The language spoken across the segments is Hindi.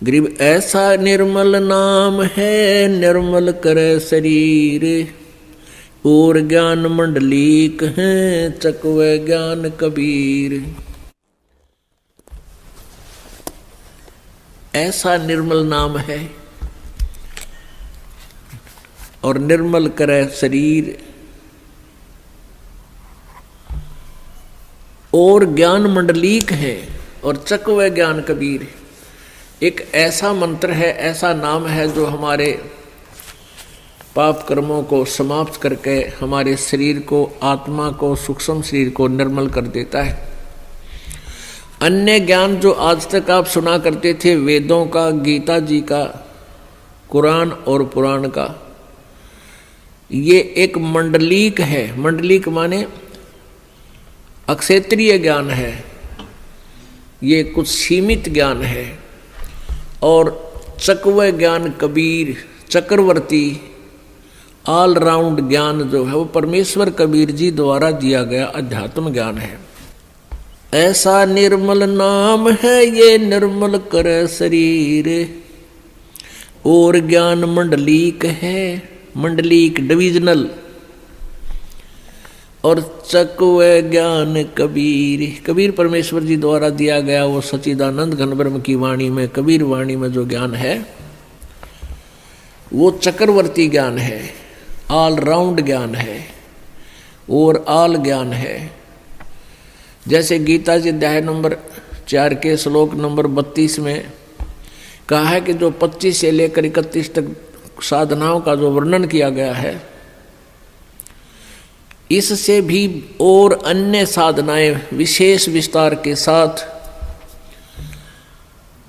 गरीब ऐसा निर्मल नाम है, निर्मल करे शरीर, और ज्ञान मंडलीक है, चकवे ज्ञान कबीर। ऐसा निर्मल नाम है और निर्मल करे शरीर, और ज्ञान मंडलीक है, और चकवे ज्ञान कबीर। एक ऐसा मंत्र है, ऐसा नाम है जो हमारे पाप कर्मों को समाप्त करके हमारे शरीर को, आत्मा को, सूक्ष्म शरीर को निर्मल कर देता है। अन्य ज्ञान जो आज तक आप सुना करते थे, वेदों का, गीता जी का, कुरान और पुराण का, ये एक मंडलीक है। मंडलीक माने अक्षेत्रीय ज्ञान है, ये कुछ सीमित ज्ञान है। और चकवे ज्ञान कबीर, चक्रवर्ती ऑलराउंड ज्ञान जो है वो परमेश्वर कबीर जी द्वारा दिया गया अध्यात्म ज्ञान है। ऐसा निर्मल नाम है ये, निर्मल करे शरीर, और ज्ञान मंडलीक है, मंडलीक डिविजनल, और चकवे ज्ञान कबीर। कबीर परमेश्वर जी द्वारा दिया गया वो सच्चिदानंद घन ब्रह्म की वाणी में, कबीर वाणी में जो ज्ञान है वो चक्रवर्ती ज्ञान है, ऑल राउंड ज्ञान है, और ऑल ज्ञान है। जैसे गीता जी अध्याय नंबर 4 के श्लोक नंबर 32 में कहा है कि जो 25 से लेकर 31 तक साधनाओं का जो वर्णन किया गया है, इससे भी और अन्य साधनाएं विशेष विस्तार के साथ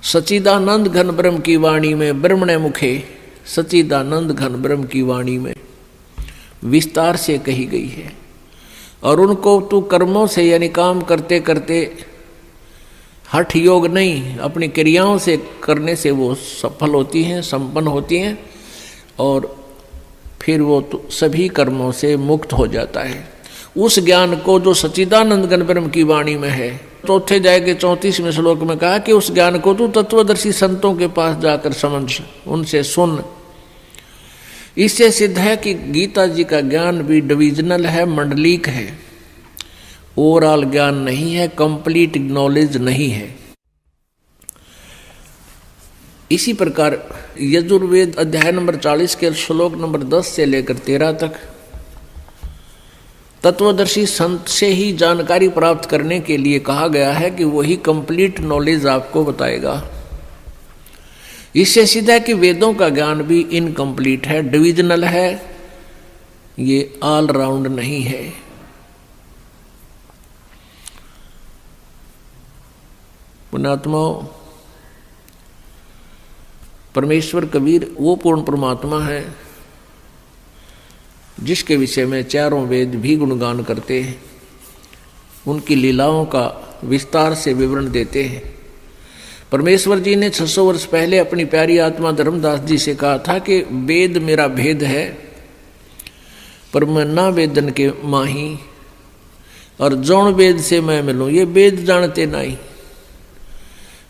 सच्चिदानंद घन ब्रह्म की वाणी में, ब्रह्मणे मुखे सच्चिदानंद घन ब्रह्म की वाणी में विस्तार से कही गई है। और उनको तू कर्मों से यानी काम करते करते, हठ योग नहीं, अपनी क्रियाओं से करने से वो सफल होती हैं, संपन्न होती हैं, और फिर वो तो सभी कर्मों से मुक्त हो जाता है। उस ज्ञान को जो सच्चिदानंद घन ब्रह्म की वाणी में है, चौथे अध्याय के 34वें श्लोक में कहा कि उस ज्ञान को तू तत्वदर्शी संतों के पास जाकर समझ, उनसे सुन। इससे सिद्ध है कि गीता जी का ज्ञान भी डिविजनल है, मंडलीक है, ओवरऑल ज्ञान नहीं है, कंप्लीट नॉलेज नहीं है। इसी प्रकार यजुर्वेद अध्याय नंबर 40 के श्लोक नंबर 10 से लेकर 13 तक तत्वदर्शी संत से ही जानकारी प्राप्त करने के लिए कहा गया है कि वही कंप्लीट नॉलेज आपको बताएगा। इससे सीधा है कि वेदों का ज्ञान भी इनकम्प्लीट है, डिविजनल है, ये ऑल राउंड नहीं है। पुण्यात्माओं, परमेश्वर कबीर वो पूर्ण परमात्मा है जिसके विषय में चारों वेद भी गुणगान करते हैं, उनकी लीलाओं का विस्तार से विवरण देते हैं। परमेश्वर जी ने 600 वर्ष पहले अपनी प्यारी आत्मा धर्मदास जी से कहा था कि वेद मेरा भेद है, पर मैं ना वेदन के माही, और जौन वेद से मैं मिलूं ये वेद जानते नहीं।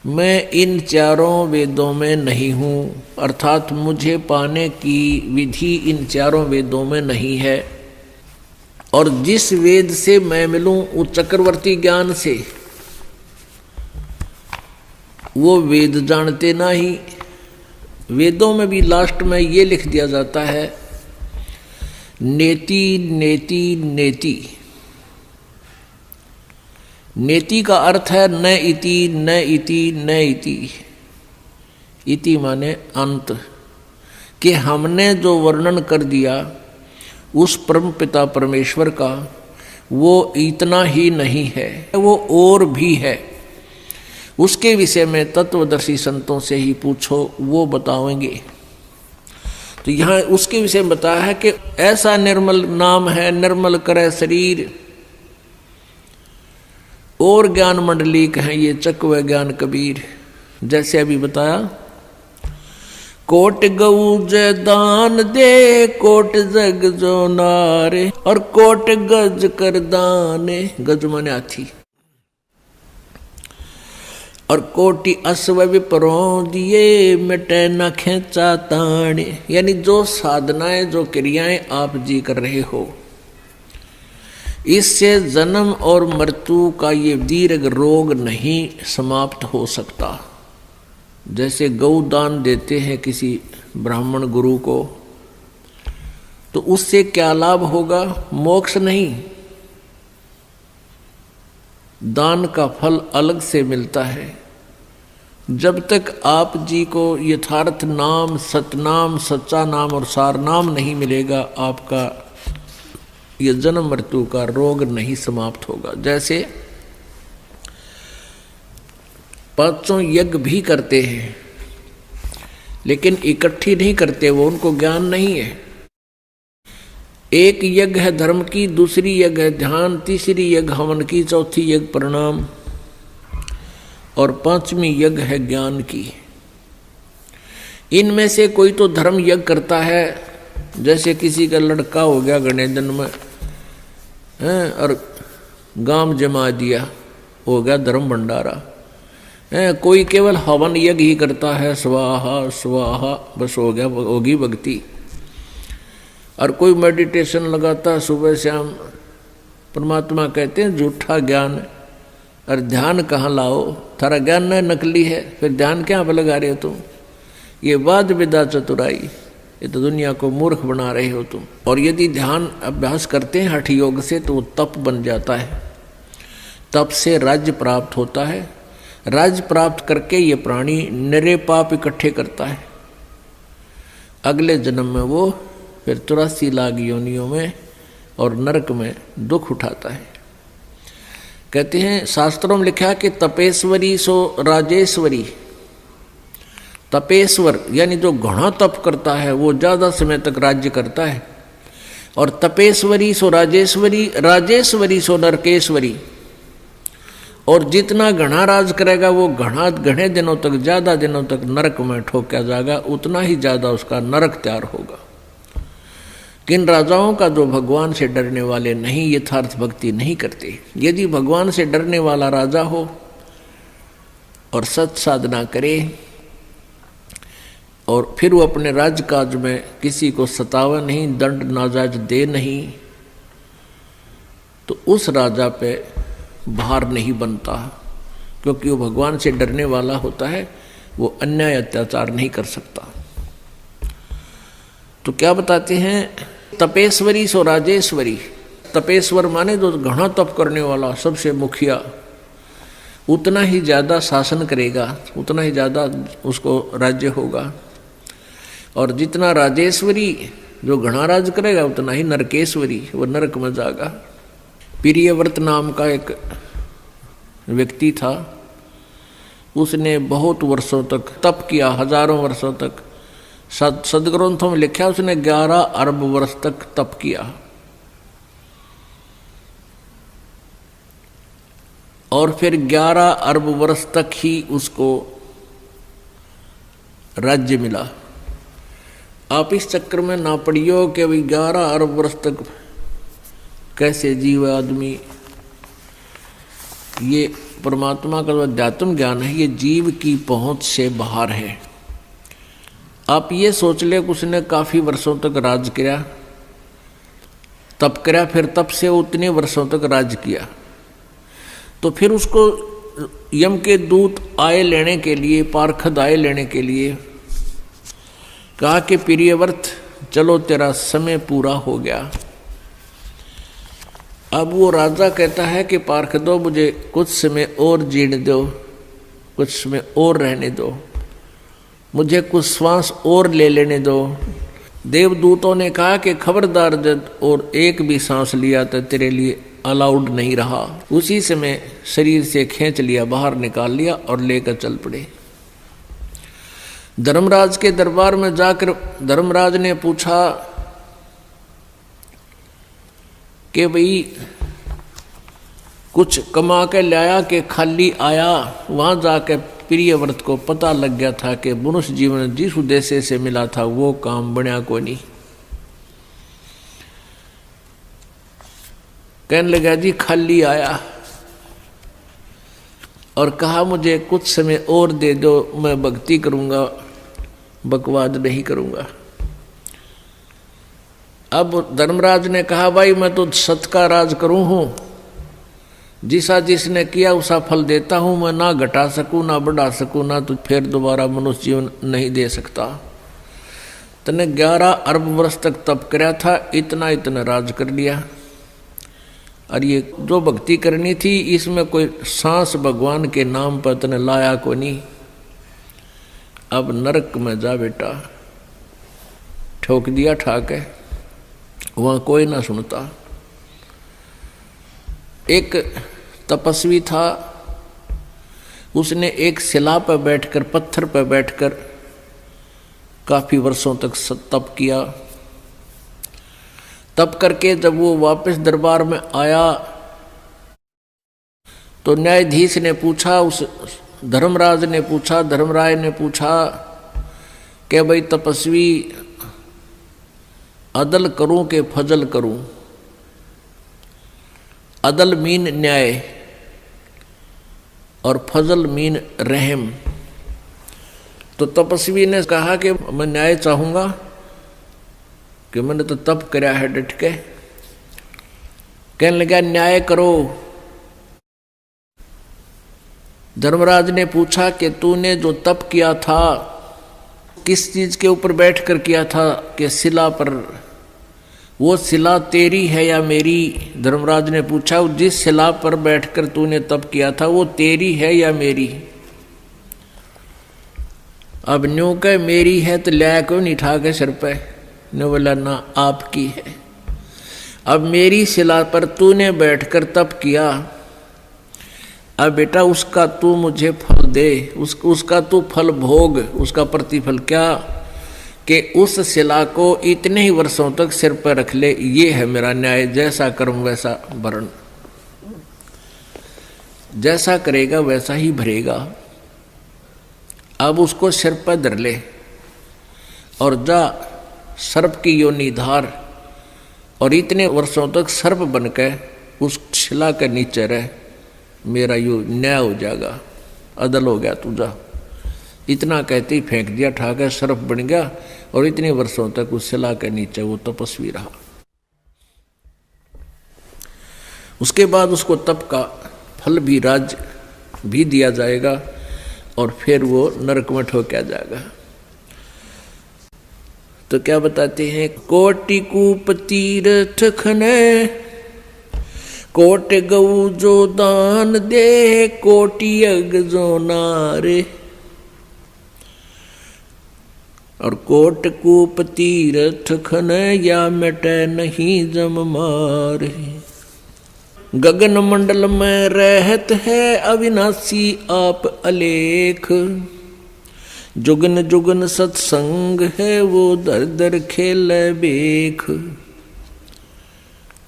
मैं इन चारों वेदों में नहीं हूँ, अर्थात मुझे पाने की विधि इन चारों वेदों में नहीं है। और जिस वेद से मैं मिलूं उस चक्रवर्ती ज्ञान से, वो वेद जानते नहीं। वेदों में भी लास्ट में ये लिख दिया जाता है, नेति नेति नेति। नेति का अर्थ है न इति न इति न इति। इति माने अंत, कि हमने जो वर्णन कर दिया उस परम पिता परमेश्वर का, वो इतना ही नहीं है, वो और भी है। उसके विषय में तत्वदर्शी संतों से ही पूछो, वो बताएंगे। तो यहाँ उसके विषय में बताया है कि ऐसा निर्मल नाम है, निर्मल करे शरीर, और ज्ञान मंडलीक है ये चकवे ज्ञान कबीर। जैसे अभी बताया, कोट गऊ जय दान दे कोट जग जो नारे, और कोट गज कर दाने, गज माने हाथी, और कोटि अश्व विपरों दिए मिटे न खेचा ताने। यानी जो साधनाएं जो क्रियाएं आप जी कर रहे हो, इससे जन्म और मृत्यु का ये दीर्घ रोग नहीं समाप्त हो सकता। जैसे गौ दान देते हैं किसी ब्राह्मण गुरु को, तो उससे क्या लाभ होगा? मोक्ष नहीं, दान का फल अलग से मिलता है। जब तक आप जी को यथार्थ नाम, सतनाम, सच्चा नाम और सार नाम नहीं मिलेगा, आपका ये जन्म मृत्यु का रोग नहीं समाप्त होगा। जैसे पांचों यज्ञ भी करते हैं, लेकिन इकट्ठी नहीं करते, वो उनको ज्ञान नहीं है। एक यज्ञ है धर्म की, दूसरी यज्ञ है ध्यान, तीसरी यज्ञ हवन की, चौथी यज्ञ प्रणाम, और पांचवी यज्ञ है ज्ञान की। इनमें से कोई तो धर्म यज्ञ करता है, जैसे किसी का लड़का हो गया गणेश जन्म में और गांव जमा दिया, हो गया धर्म भंडारा। कोई केवल हवन यज्ञ ही करता है, स्वाहा स्वाहा, बस हो गया, होगी भक्ति। और कोई मेडिटेशन लगाता सुबह शाम, परमात्मा कहते हैं झूठा ज्ञान। और ध्यान कहाँ लाओ? थारा ज्ञान न नकली है, फिर ध्यान क्या पर लगा रहे हो तुम? ये वाद विदा चतुराई, ये तो दुनिया को मूर्ख बना रहे हो तुम। और यदि ध्यान अभ्यास करते हैं हठ योग से, तो वो तप बन जाता है। तप से राज्य प्राप्त होता है। राज्य प्राप्त करके ये प्राणी निरे पाप इकट्ठे करता है। अगले जन्म में वो फिर 84 लाख योनियों में और नरक में दुख उठाता है। कहते हैं शास्त्रों में लिखा कि तपेश्वरी सो राजेश्वरी। तपेश्वर यानी जो घना तप करता है वो ज्यादा समय तक राज्य करता है, और तपेश्वरी सो राजेश्वरी, राजेश्वरी सो नरकेश्वरी। और जितना घना राज करेगा वो घने दिनों तक, ज्यादा दिनों तक नरक में ठोका जाएगा, उतना ही ज्यादा उसका नरक तैयार होगा। किन राजाओं का जो भगवान से डरने वाले नहीं, यथार्थ भक्ति नहीं करते। यदि भगवान से डरने वाला राजा हो और सत साधना करे, और फिर वो अपने राजकाज में किसी को सतावा नहीं, दंड नाजायज दे नहीं, तो उस राजा पे भार नहीं बनता, क्योंकि वो भगवान से डरने वाला होता है, वो अन्याय अत्याचार नहीं कर सकता। तो क्या बताते हैं? तपेश्वरी सो राजेश्वरी। तपेश्वर माने जो घना तप करने वाला, सबसे मुखिया, उतना ही ज्यादा शासन करेगा, उतना ही ज्यादा उसको राज्य होगा। और जितना राजेश्वरी, जो घना राज करेगा, उतना ही नरकेश्वरी, वो नरक में जाएगा। प्रियव्रत नाम का एक व्यक्ति था, उसने बहुत वर्षों तक तप किया, हजारों वर्षों तक। सदग्रंथों में लिखा उसने 11 अरब वर्ष तक तप किया, और फिर 11 अरब वर्ष तक ही उसको राज्य मिला। आप इस चक्कर में ना पड़ियो कि भाई 11 अरब वर्ष तक कैसे जीव आदमी। ये परमात्मा का जो अध्यात्म ज्ञान है, ये जीव की पहुंच से बाहर है। आप ये सोच ले कि उसने काफी वर्षों तक राज किया, तप किया, फिर तप से उतने वर्षों तक राज किया, तो फिर उसको यम के दूत आए लेने के लिए, पार्षद आए लेने के लिए कहा कि प्रियव्रत चलो तेरा समय पूरा हो गया। अब वो राजा कहता है कि पार्षदों मुझे कुछ समय और जीने दो, कुछ समय और रहने दो, मुझे कुछ श्वास और ले लेने दो। देवदूतों ने कहा कि खबरदार, जब और एक भी सांस लिया तो तेरे लिए अलाउड नहीं रहा। उसी समय शरीर से खींच लिया, बाहर निकाल लिया और लेकर चल पड़े। धर्मराज के दरबार में जाकर धर्मराज ने पूछा कि भाई कुछ कमा के लाया कि खाली आया? वहां जाके प्रिय व्रत को पता लग गया था कि मनुष्य जीवन जिस उद्देश्य से मिला था वो काम बना को नहीं। कहने लगा जी खाली आया और कहा मुझे कुछ समय और दे दो, मैं भक्ति करूंगा, बकवाद नहीं करूंगा। अब धर्मराज ने कहा भाई मैं तो सत का राज करूं हूं, जिसा जिसने किया उसा फल देता हूं, मैं ना घटा सकूं ना बढ़ा सकूं, ना तो फिर दोबारा मनुष्य जीवन नहीं दे सकता। तने 11 अरब वर्ष तक तप कराया था, इतना इतना राज कर लिया। और ये जो भक्ति करनी थी इसमें कोई सांस भगवान के नाम पर तने लाया को नहीं। अब नरक में जा बेटा, ठोक दिया ठाके, वहां कोई ना सुनता। एक तपस्वी था, उसने एक शिला पर बैठकर, पत्थर पर बैठकर काफी वर्षों तक तप किया। तप करके जब वो वापस दरबार में आया तो न्यायाधीश ने पूछा, उस धर्मराज ने पूछा, धर्मराय ने पूछा कि भाई तपस्वी अदल करूं कि फजल करूं? अदल मीन न्याय और फजल मीन रहम। तो तपस्वी ने कहा कि मैं न्याय चाहूंगा कि मैंने तो तप कराया है डट के। कहने लगा न्याय करो। धर्मराज ने पूछा कि तूने जो तप किया था किस चीज के ऊपर बैठकर किया था? कि शिला पर। वो शिला तेरी है या मेरी? धर्मराज ने पूछा जिस शिला पर बैठकर तूने तप किया था वो तेरी है या मेरी? अब न्यू कह मेरी है तो लिया क्यों नहीं ठा के सिर पे? ने बोला ना आपकी है। अब मेरी शिला पर तूने बैठकर तप किया, अब बेटा उसका तू मुझे फल दे, उसका तू फल भोग। उसका प्रतिफल क्या? कि उस शिला को इतने ही वर्षों तक सिर पर रख ले, ये है मेरा न्याय। जैसा कर्म वैसा भरण, जैसा करेगा वैसा ही भरेगा। अब उसको सिर पर धर ले और जा सर्प की योनि धार, और इतने वर्षों तक सर्प बनकर उस शिला के नीचे रह, मेरा यो न्याय हो जाएगा, अदल हो गया तुझा। इतना कहते ही फेंक दिया, ठाकर सर्प बन गया और इतने वर्षों तक उस शिला के नीचे वो तपस्वी रहा। उसके बाद उसको तप का फल भी, राज भी दिया जाएगा और फिर वो नरक में ठोका जाएगा। तो क्या बताते हैं? कोटि कूप तीर्थ खने, कोट गऊ जो दान दे, कोटि यज्ञ जो नारे। और कोट कूप तीर्थ खने, या मिटे नहीं जम मारे। गगन मंडल में रहत है अविनाशी आप अलेख, जुगन जुगन सत्संग है वो दर दर खेल बेख।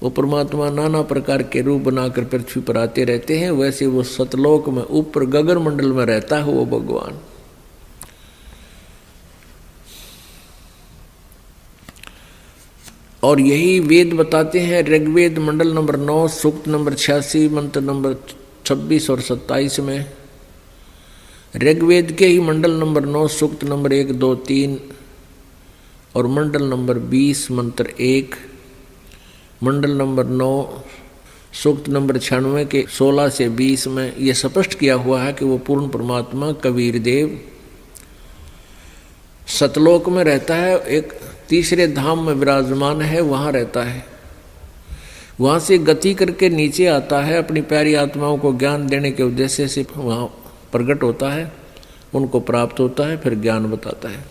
वो परमात्मा नाना प्रकार के रूप बनाकर पृथ्वी पर आते रहते हैं, वैसे वो सतलोक में ऊपर गगन मंडल में रहता है वो भगवान। और यही वेद बताते हैं। ऋग्वेद मंडल नंबर 9 सूक्त नंबर 86 मंत्र नंबर 26 और 27 में, ऋग्वेद के ही मंडल नंबर 9 सूक्त नंबर 1, 2, 3 और मंडल नंबर 20 मंत्र 1, मंडल नंबर 9 सूक्त नंबर 96 के 16 से 20 में ये स्पष्ट किया हुआ है कि वो पूर्ण परमात्मा कबीर देव सतलोक में रहता है, एक तीसरे धाम में विराजमान है, वहाँ रहता है। वहाँ से गति करके नीचे आता है, अपनी प्यारी आत्माओं को ज्ञान देने के उद्देश्य से वहाँ प्रकट होता है, उनको प्राप्त होता है, फिर ज्ञान बताता है।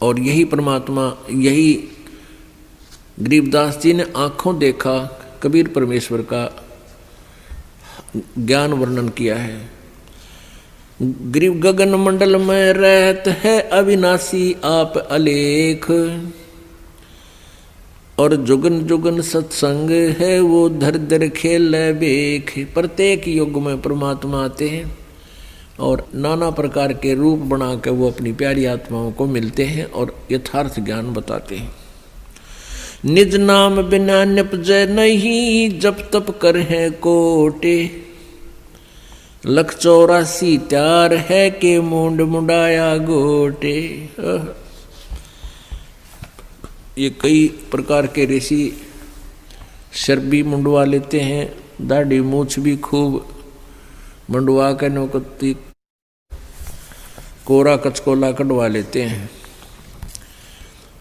और यही परमात्मा, यही गरीबदास जी ने आंखों देखा कबीर परमेश्वर का ज्ञान वर्णन किया है। गरीब गगन मंडल में रहत है अविनाशी आप अलेख, और जुगन जुगन सत्संग है वो धर धर खेल बेख। प्रत्येक युग में परमात्मा आते हैं और नाना प्रकार के रूप बना के वो अपनी प्यारी आत्माओं को मिलते हैं और यथार्थ ज्ञान बताते हैं। निज नाम बिना निपजय नहीं, जप तप कर है कोटे। 184 त्यार है के मुंड मुंडाया गोटे। ये कई प्रकार के ऋषि शर भी मुंडवा लेते हैं, दाढ़ी मूछ भी खूब मंडवा के नौकती कोरा कचकोला कटवा लेते हैं।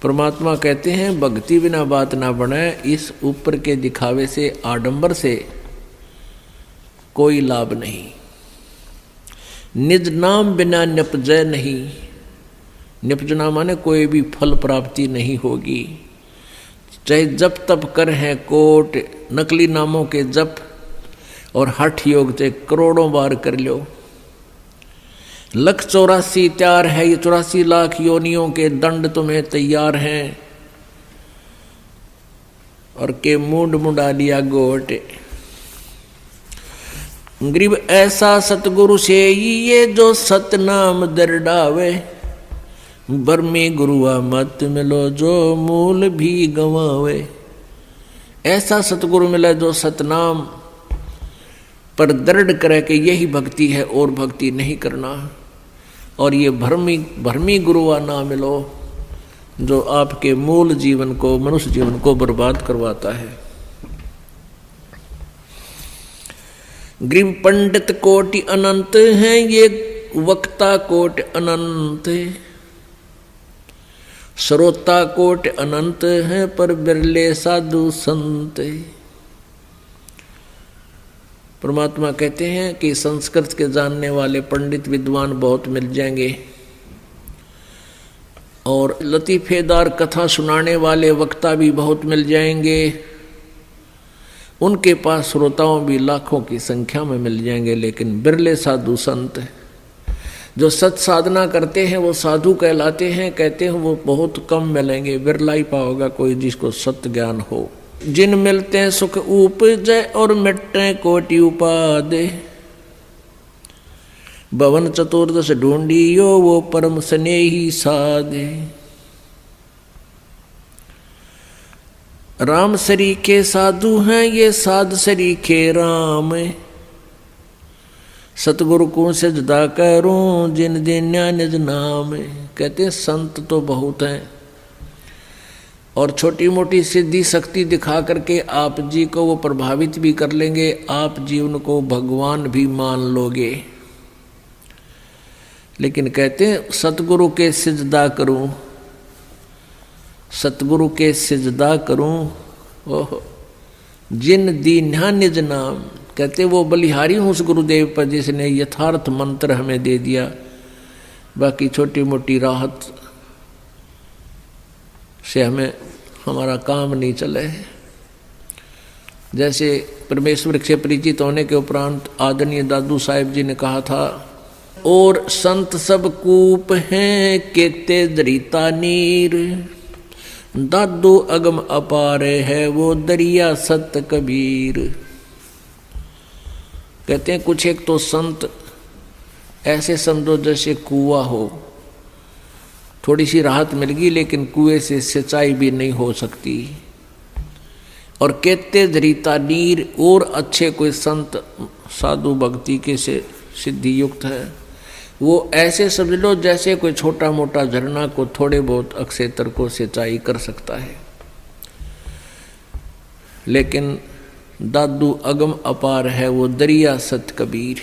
परमात्मा कहते हैं भक्ति बिना बात ना बने। इस ऊपर के दिखावे से, आडंबर से कोई लाभ नहीं। निज नाम बिना निपजय नहीं। निपजना माने कोई भी फल प्राप्ति नहीं होगी। चाहे जप तप कर है कोट, नकली नामों के जप और हठ योग से करोड़ों बार कर लो। 184 त्यार है, ये 84 लाख योनियों के दंड तुम्हें तैयार हैं। और के मुंड मुंडा लिया गोट। गरीब ऐसा सतगुरु से ये जो सतनाम दरडावे। बर्मी गुरुआ मत मिलो जो मूल भी गंवावे। ऐसा सतगुरु मिला जो सतनाम पर दृढ़ करे कि यही भक्ति है और भक्ति नहीं करना। और ये भरमी गुरुआ ना मिलो जो आपके मूल जीवन को, मनुष्य जीवन को बर्बाद करवाता है। गरीब पंडित कोटि अनंत हैं, ये वक्ता कोटि अनंत है। श्रोता कोटि अनंत है, पर बिरले साधु संत। परमात्मा कहते हैं कि संस्कृत के जानने वाले पंडित विद्वान बहुत मिल जाएंगे और लतीफेदार कथा सुनाने वाले वक्ता भी बहुत मिल जाएंगे। उनके पास श्रोताओं भी लाखों की संख्या में मिल जाएंगे, लेकिन बिरले साधु संत जो सत साधना करते हैं वो साधु कहलाते हैं। कहते हैं वो बहुत कम मिलेंगे, बिरला ही पाओगा कोई जिसको सत्य ज्ञान हो। जिन मिलते हैं सुख उपजय और मिटते कोटि उपादे। भवन चतुर्दश ढूंढियो वो परम स्नेही साधे। राम सरीखे साधु हैं, ये साध सरीखे राम। सतगुरु को सजदा करूं जिन दिन्या निज नाम। कहते हैं संत तो बहुत हैं और छोटी मोटी सिद्धि शक्ति दिखा करके आप जी को वो प्रभावित भी कर लेंगे। आप जी उनको भगवान भी मान लोगे। लेकिन कहते हैं सतगुरु के सिजदा करूं, सतगुरु के सिजदा करूं। ओह जिन दीन्या निज नाम। कहते वो बलिहारी हूँ उस गुरुदेव पर जिसने यथार्थ मंत्र हमें दे दिया। बाकी छोटी मोटी राहत से हमारा काम नहीं चले। जैसे परमेश्वर से परिचित होने के उपरांत आदरणीय दादू साहेब जी ने कहा था, और संत सब कूप हैं केते दरिता नीर। दादू अगम अपारे है वो दरिया सत कबीर। कहते हैं कुछ एक तो संत ऐसे समझो जैसे कुआं हो, थोड़ी सी राहत मिल गई लेकिन कुएं से सिंचाई भी नहीं हो सकती। और कहते दरिता नीर, और अच्छे कोई संत साधु भक्ति के से सिद्धि युक्त है वो ऐसे समझ लो जैसे कोई छोटा मोटा झरना को थोड़े बहुत अक्षेत्र को सिंचाई कर सकता है। लेकिन दादू अगम अपार है वो दरिया सत कबीर।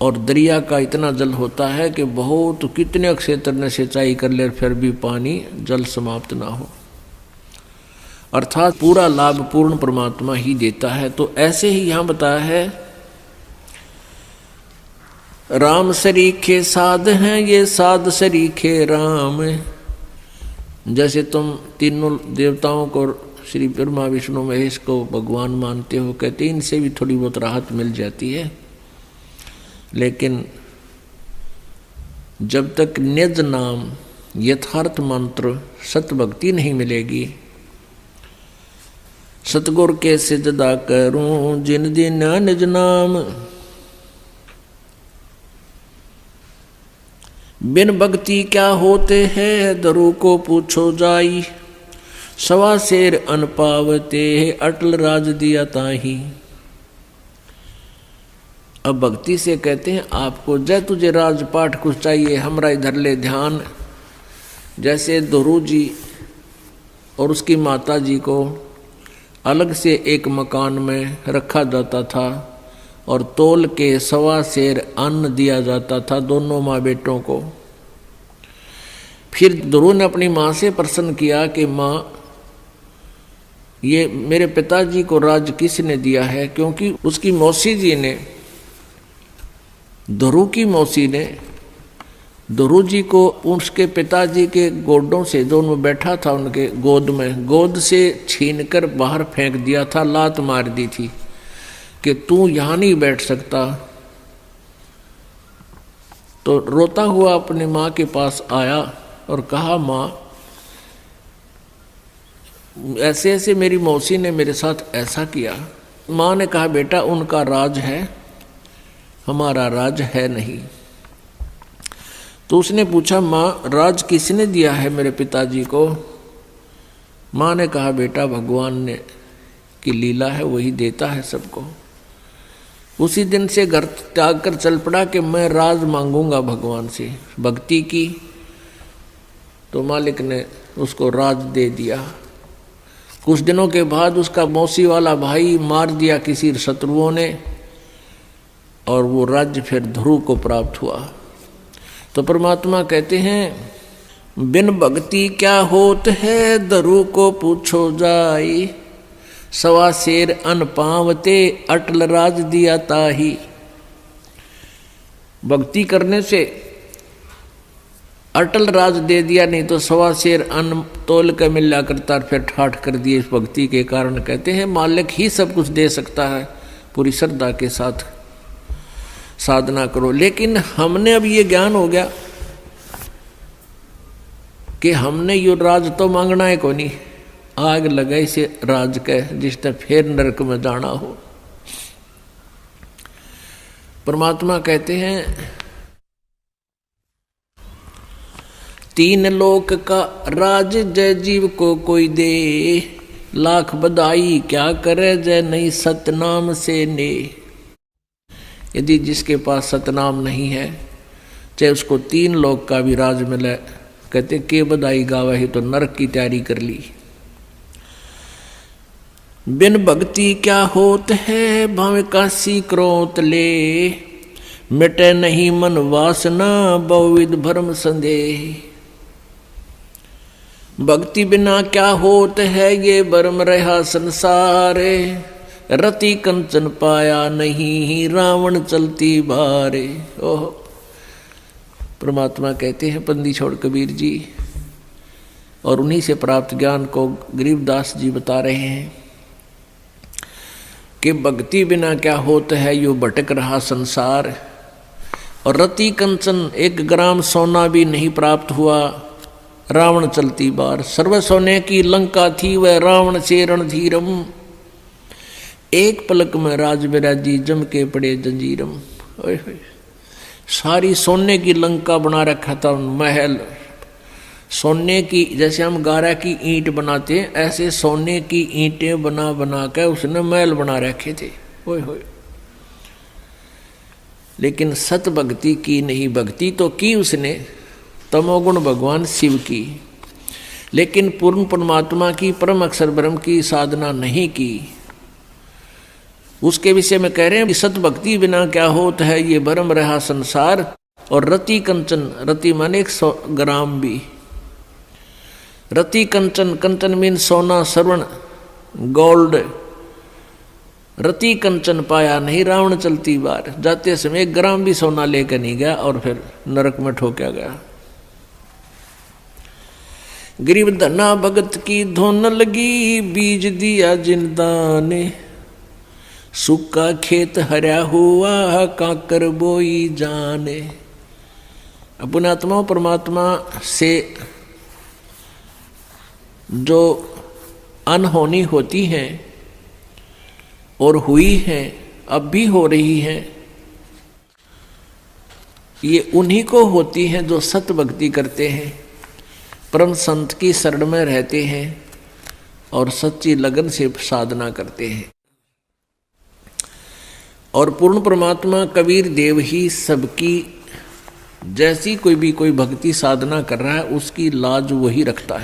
और दरिया का इतना जल होता है कि बहुत कितने क्षेत्र ने सिंचाई कर ले फिर भी पानी जल समाप्त ना हो। अर्थात पूरा लाभ पूर्ण परमात्मा ही देता है। तो ऐसे ही यहाँ बताया है राम सरीखे साध हैं, ये साध सरीखे राम। जैसे तुम तीनों देवताओं को श्री ब्रह्मा विष्णु महेश को भगवान मानते हो, कहते इनसे भी थोड़ी बहुत राहत मिल जाती है। लेकिन जब तक निज नाम यथार्थ मंत्र सत भक्ति नहीं मिलेगी सतगुर के सिजदा करूं जिन दिन निज नाम। बिन भक्ति क्या होते हैं दरु को पूछो जाई। सवा शेर अन पावते अटल राज दिया ताही। अब भक्ति से कहते हैं आपको जय तुझे राजपाट कुछ चाहिए हमरा इधर ले ध्यान। जैसे दुरू जी और उसकी माता जी को अलग से एक मकान में रखा जाता था और तोल के सवा शेर अन्न दिया जाता था दोनों माँ बेटों को। फिर दुरू ने अपनी माँ से प्रश्न किया कि माँ ये मेरे पिताजी को राज किसने दिया है, क्योंकि उसकी मौसी जी ने, दुरू की मौसी ने दुरू जी को उसके पिताजी के गोडों से, जो उनमें बैठा था उनके गोद में, गोद से छीनकर बाहर फेंक दिया था, लात मार दी थी कि तू यहाँ नहीं बैठ सकता। तो रोता हुआ अपनी माँ के पास आया और कहा माँ ऐसे ऐसे मेरी मौसी ने मेरे साथ ऐसा किया। माँ ने कहा बेटा उनका राज है, हमारा राज है नहीं। तो उसने पूछा माँ राज किसने दिया है मेरे पिताजी को। माँ ने कहा बेटा भगवान ने की लीला है, वही देता है सबको। उसी दिन से घर त्याग कर चल पड़ा कि मैं राज मांगूंगा भगवान से। भक्ति की तो मालिक ने उसको राज दे दिया। कुछ दिनों के बाद उसका मौसी वाला भाई मार दिया किसी शत्रुओं ने और वो राज्य फिर ध्रुव को प्राप्त हुआ। तो परमात्मा कहते हैं बिन भक्ति क्या होत है दरु को पूछो जाई। सवा शेर अन पावते अटल राज दिया ताही। भक्ति करने से अटल राज दे दिया, नहीं तो सवा शेर अन्न तोल कर मिला करता फिर ठाठ कर दिए। इस भक्ति के कारण कहते हैं मालिक ही सब कुछ दे सकता है, पूरी श्रद्धा के साथ साधना करो। लेकिन हमने अब ये ज्ञान हो गया कि हमने यो राज तो मांगना है को नहीं, आग लगाई से राज के जिसने फिर नरक में जाना हो। परमात्मा कहते हैं तीन लोक का राज जय जीव को कोई दे। लाख बधाई क्या करे जय नहीं सतनाम से ने। यदि जिसके पास सतनाम नहीं है चाहे उसको तीन लोक का भी राज मिले, कहते के बधाई गावा ही तो नरक की तैयारी कर ली। बिन भक्ति क्या होत है भावे काशी क्रोत ले। मिटे नहीं मन वासना बहुविध भरम संदेह। भक्ति बिना क्या होत है ये भरम रहा संसारे। रति कंचन पाया नहीं रावण चलती बारे। ओह परमात्मा कहते हैं बंदी छोड़ कबीर जी, और उन्हीं से प्राप्त ज्ञान को गरीबदास जी बता रहे हैं कि भक्ति बिना क्या होता है यो भटक रहा संसार। और रति कंचन 1 ग्राम सोना भी नहीं प्राप्त हुआ, रावण चलती बार। सर्व सोने की लंका थी वह रावण से रणधीरम। एक पलक में राज बिराजी जम के पड़े जंजीरम। सारी सोने की लंका बना रखा था, महल सोने की, जैसे हम गारा की ईंट बनाते हैं ऐसे सोने की ईंटें बना बना कर उसने महल बना रखे थे। ओए होए, लेकिन सत भक्ति की नहीं। भक्ति तो की उसने तमोगुण भगवान शिव की, लेकिन पूर्ण परमात्मा की परम अक्षर ब्रह्म की साधना नहीं की। उसके विषय में कह रहे हैं कि सत भक्ति बिना क्या होता है ये भरम रहा संसार। और रति कंचन, रति माने 100 ग्राम भी। रति कंचन, कंचन मीन सोना, श्रवण, गोल्ड। रति कंचन पाया नहीं रावण चलती बार। जाते समय 1 ग्राम भी सोना लेकर नहीं गया और फिर नरक में ठोका गया। गरीब धना भगत की धोन लगी, बीज दिया जिंदाने। सूखा खेत हरा हुआ काकर बोई जाने। अपने आत्मा परमात्मा से जो अनहोनी होती है और हुई हैं, अब भी हो रही हैं, ये उन्हीं को होती हैं जो सत भक्ति करते हैं, परम संत की शरण में रहते हैं और सच्ची लगन से साधना करते हैं। और पूर्ण परमात्मा कबीर देव ही सबकी, जैसी कोई भी कोई भक्ति साधना कर रहा है उसकी लाज वही रखता है।